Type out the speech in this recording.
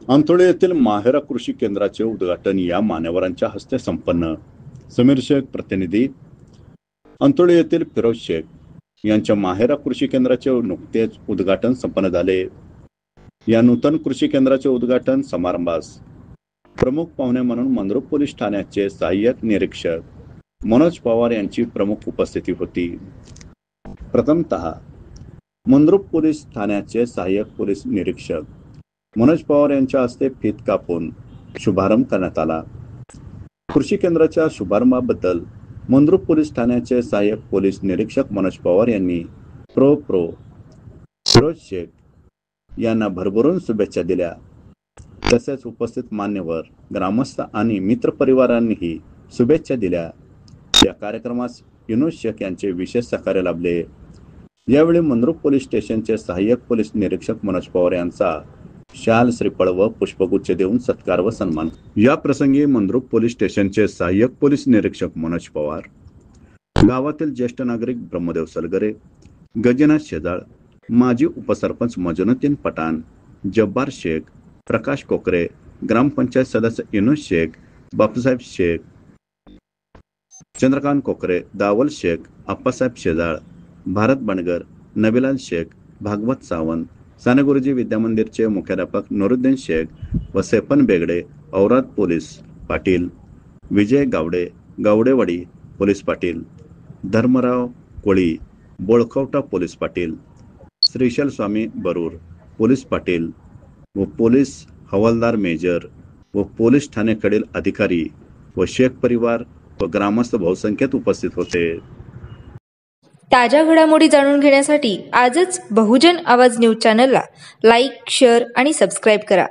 अंतोळे येथील माहेरा कृषी केंद्राचे उद्घाटन या मान्यवरांच्या हस्ते संपन्न. समीर शेख प्रतिनिधी. अंतोळे येथील फिरोज शेख यांच्या माहेरा कृषी केंद्राचे नुकतेच उद्घाटन संपन्न झाले. या नूतन कृषी केंद्राचे उद्घाटन समारंभास प्रमुख पाहुणे म्हणून मंद्रुप पोलीस ठाण्याचे सहाय्यक निरीक्षक मनोज पवार यांची प्रमुख उपस्थिती होती. प्रथमतः मंद्रुप पोलीस ठाण्याचे सहाय्यक पोलीस निरीक्षक मनोज पवार यांच्या हस्ते फीत कापून शुभारंभ करण्यात आला. कृषी केंद्राच्या शुभारंभाबद्दल मंद्रुप पोलीस ठाण्याचे सहाय्यक पोलीस निरीक्षक मनोज पवार यांनी प्रो फिरोज शेख यांना भरभरून शुभेच्छा दिल्या. तसेच उपस्थित मान्यवर, ग्रामस्थ आणि मित्रपरिवारांनीही शुभेच्छा दिल्या. या कार्यक्रमास युनूस शेख यांचे विशेष सहकार्य लाभले. यावेळी मंद्रुप पोलीस स्टेशनचे सहाय्यक पोलीस निरीक्षक मनोज पवार यांचा शाल, श्रीफळ व पुष्पगुच्छ देऊन सत्कार व सन्मान. या प्रसंगी मंद्रुप पोलीस स्टेशनचे सहाय्यक पोलीस निरीक्षक मनोज पवार, गावातील ज्येष्ठ नागरिक ब्रह्मदेव सलगरे, गजनाथ शेजाळ, माजी उपसरपंच मजनुद्दीन पठाण, जब्बार शेख, प्रकाश कोकरे, ग्रामपंचायत सदस्य युनूस शेख, बापूसाहेब शेख, चंद्रकांत कोकरे, दावल शेख, आप्पासाहेब शेजाळ, भारत बंडगर, नबिलाल शेख, भागवत सावंत, साने गुरुजी विद्यामंदिरचे मुख्याध्यापक नूरुद्दीन शेख व सेपन बेगडे, औराद पोलीस पाटील, विजय गावडे, गावडेवाडी पोलीस पाटील, धर्मराव कोळी, बोळखवटा पोलीस पाटील, श्रीशैल स्वामी बरूर पोलीस पाटील व पोलीस हवालदार मेजर व पोलीस ठाणेकडील अधिकारी व शेख परिवार व ग्रामस्थ बहुसंख्येत उपस्थित होते. ताज्या घडामोडी जाणून घेण्यासाठी आजच बहुजन आवाज न्यूज चॅनलला लाईक, शेअर आणि सबस्क्राईब करा.